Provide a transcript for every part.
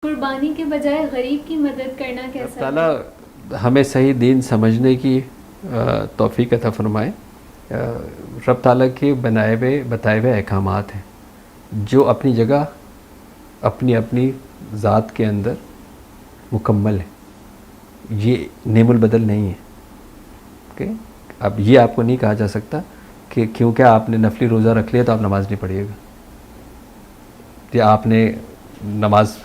قربانی کے بجائے غریب کی مدد کرنا کیسا؟ اللہ تعالیٰ ہمیں صحیح دین سمجھنے کی توفیق عطا فرمائے۔ رب تعالیٰ کے بتائے ہوئے احکامات ہیں جو اپنی جگہ اپنی ذات کے اندر مکمل ہے، یہ نعم البدل نہیں ہے۔ اوکے، اب یہ آپ کو نہیں کہا جا سکتا کہ کیونکہ آپ نے نفلی روزہ رکھ لیا تو آپ نماز نہیں پڑھیے گا، یا آپ نے نماز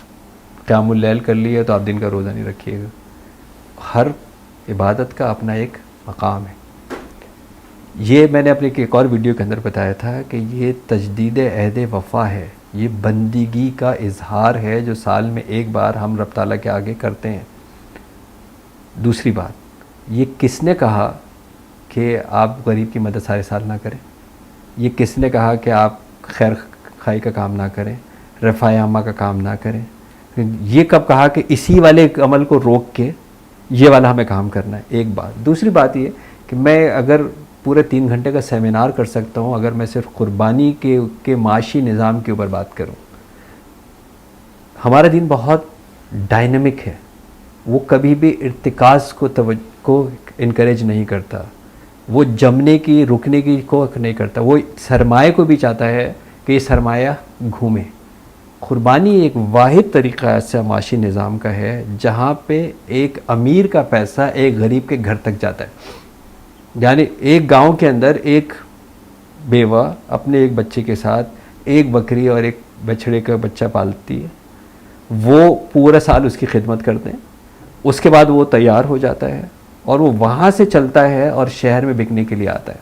قیام اللیل کر لی ہے تو آپ دن کا روزہ نہیں رکھیے گا۔ ہر عبادت کا اپنا ایک مقام ہے۔ یہ میں نے اپنے ایک اور ویڈیو کے اندر بتایا تھا کہ یہ تجدید عہد وفا ہے، یہ بندگی کا اظہار ہے جو سال میں ایک بار ہم رب تعالیٰ کے آگے کرتے ہیں۔ دوسری بات، یہ کس نے کہا کہ آپ غریب کی مدد سارے سال نہ کریں؟ یہ کس نے کہا کہ آپ خیر خائی کا کام نہ کریں، رفع عامہ کا کام نہ کریں؟ یہ کب کہا کہ اسی والے عمل کو روک کے یہ والا ہمیں کام کرنا ہے؟ ایک بات۔ دوسری بات یہ کہ میں اگر پورے 3 گھنٹے کا سیمینار کر سکتا ہوں اگر میں صرف قربانی کے معاشی نظام کے اوپر بات کروں۔ ہمارا دین بہت ڈائنمک ہے، وہ کبھی بھی ارتکاز کو انکریج نہیں کرتا، وہ جمنے کی رکنے کی کو نہیں کرتا، وہ سرمایہ کو بھی چاہتا ہے کہ یہ سرمایہ گھومے۔ قربانی ایک واحد طریقہ ایسا معاشی نظام کا ہے جہاں پہ ایک امیر کا پیسہ ایک غریب کے گھر تک جاتا ہے۔ یعنی ایک گاؤں کے اندر ایک بیوہ اپنے ایک بچے کے ساتھ ایک بکری اور ایک بچڑے کا بچہ پالتی ہے، وہ پورا سال اس کی خدمت کرتے ہیں، اس کے بعد وہ تیار ہو جاتا ہے اور وہ وہاں سے چلتا ہے اور شہر میں بکنے کے لیے آتا ہے۔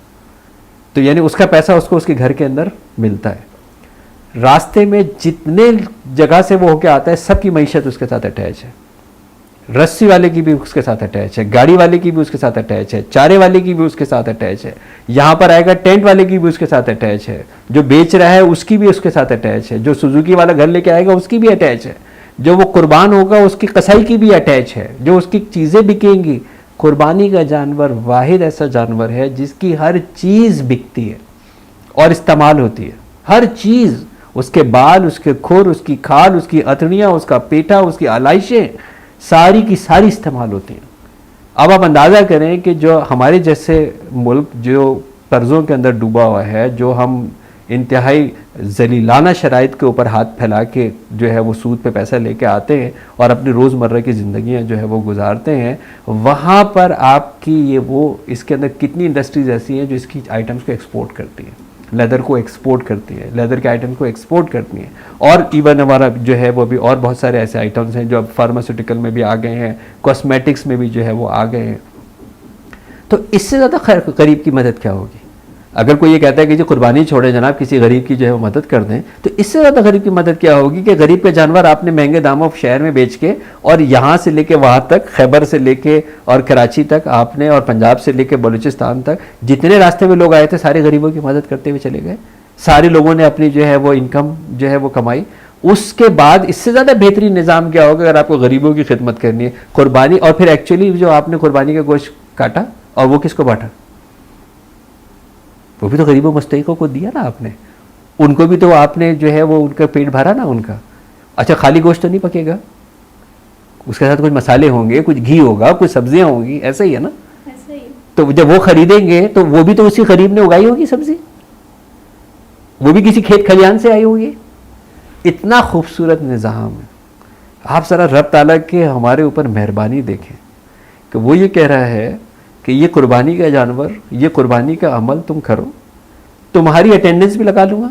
تو یعنی اس کا پیسہ اس کو اس کے گھر کے اندر ملتا ہے۔ راستے میں جتنے جگہ سے وہ ہو کے آتا ہے سب کی معیشت اس کے ساتھ اٹیچ ہے، رسی والے کی بھی اس کے ساتھ اٹیچ ہے، گاڑی والے کی بھی اس کے ساتھ اٹیچ ہے، چارے والے کی بھی اس کے ساتھ اٹیچ ہے، یہاں پر آئے گا ٹینٹ والے کی بھی اس کے ساتھ اٹیچ ہے، جو بیچ رہا ہے اس کی بھی اس کے ساتھ اٹیچ ہے، جو سوزوکی والا گھر لے کے آئے گا اس کی بھی اٹیچ ہے، جو وہ قربان ہوگا اس کی قصائی کی بھی اٹیچ ہے، جو اس کی چیزیں بکیں گی۔ قربانی کا جانور واحد ایسا جانور ہے جس کی ہر چیز بکتی ہے اور استعمال ہوتی ہے، ہر چیز، اس کے بال، اس کے کھر، اس کی کھال، اس کی اتڑیاں، اس کا پیٹھا، اس کی علائشیں، ساری کی ساری استعمال ہوتی ہیں۔ اب آپ اندازہ کریں کہ جو ہمارے جیسے ملک جو قرضوں کے اندر ڈوبا ہوا ہے، جو ہم انتہائی ذلیلانہ شرائط کے اوپر ہاتھ پھیلا کے جو ہے وہ سود پہ پیسہ لے کے آتے ہیں اور اپنی روزمرہ کی زندگیاں جو ہے وہ گزارتے ہیں، وہاں پر آپ کی اس کے اندر کتنی انڈسٹریز ایسی ہیں جو اس کی آئٹمز کو ایکسپورٹ کرتی ہیں، لیدر کو ایکسپورٹ کرتی ہے، لیدر کے آئٹم کو ایکسپورٹ کرتی ہیں، اور ایون ہمارا جو ہے وہ بھی اور بہت سارے ایسے آئٹمز ہیں جو اب فارماسیوٹیکل میں بھی آ گئے ہیں، کاسمیٹکس میں بھی جو ہے وہ آ گئے ہیں۔ تو اس سے زیادہ غریب کی مدد کیا ہوگی؟ اگر کوئی یہ کہتا ہے کہ جی قربانی چھوڑے جناب، کسی غریب کی جو ہے وہ مدد کر دیں، تو اس سے زیادہ غریب کی مدد کیا ہوگی کہ غریب کے جانور آپ نے مہنگے داموں شہر میں بیچ کے اور یہاں سے لے کے وہاں تک، خیبر سے لے کے اور کراچی تک آپ نے، اور پنجاب سے لے کے بلوچستان تک جتنے راستے میں لوگ آئے تھے سارے غریبوں کی مدد کرتے ہوئے چلے گئے، سارے لوگوں نے اپنی جو ہے وہ انکم جو ہے وہ کمائی۔ اس کے بعد اس سے زیادہ بہترین نظام کیا ہوگا اگر آپ کو غریبوں کی خدمت کرنی ہے؟ قربانی، اور پھر ایکچولی جو آپ نے قربانی کا گوشت کاٹا اور وہ کس کو بانٹا؟ وہ بھی تو غریب و مستحقوں کو دیا نا آپ نے، ان کو بھی تو آپ نے جو ہے وہ ان کا پیٹ بھرا نا ان کا۔ اچھا خالی گوشت تو نہیں پکے گا، اس کے ساتھ کچھ مسالے ہوں گے، کچھ گھی ہوگا، کچھ سبزیاں ہوں گی، ایسا ہی ہے نا؟ تو جب وہ خریدیں گے تو وہ بھی تو اسی غریب نے اگائی ہوگی سبزی، وہ بھی کسی کھیت کھلیان سے آئی ہوگی۔ اتنا خوبصورت نظام ہے۔ آپ ذرا رب تعالیٰ کے ہمارے اوپر مہربانی دیکھیں کہ وہ یہ کہہ رہا ہے کہ یہ قربانی کا جانور، یہ قربانی کا عمل تم کرو، تمہاری اٹینڈنس بھی لگا لوں گا،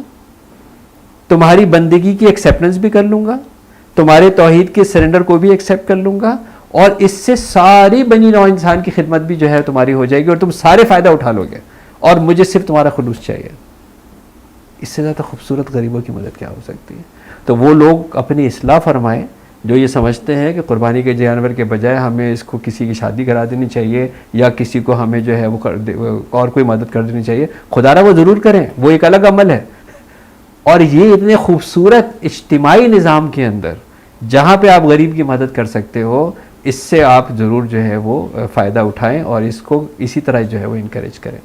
تمہاری بندگی کی ایکسیپٹنس بھی کر لوں گا، تمہارے توحید کے سرنڈر کو بھی ایکسیپٹ کر لوں گا، اور اس سے ساری بنی نوع انسان کی خدمت بھی جو ہے تمہاری ہو جائے گی اور تم سارے فائدہ اٹھا لو گے، اور مجھے صرف تمہارا خلوص چاہیے۔ اس سے زیادہ خوبصورت غریبوں کی مدد کیا ہو سکتی ہے؟ تو وہ لوگ اپنی اصلاح فرمائیں جو یہ سمجھتے ہیں کہ قربانی کے جانور کے بجائے ہمیں اس کو کسی کی شادی کرا دینی چاہیے یا کسی کو ہمیں جو ہے وہ اور کوئی مدد کر دینی چاہیے۔ خدا را وہ ضرور کریں، وہ ایک الگ عمل ہے، اور یہ اتنے خوبصورت اجتماعی نظام کے اندر جہاں پہ آپ غریب کی مدد کر سکتے ہو، اس سے آپ ضرور جو ہے وہ فائدہ اٹھائیں اور اس کو اسی طرح جو ہے وہ انکریج کریں۔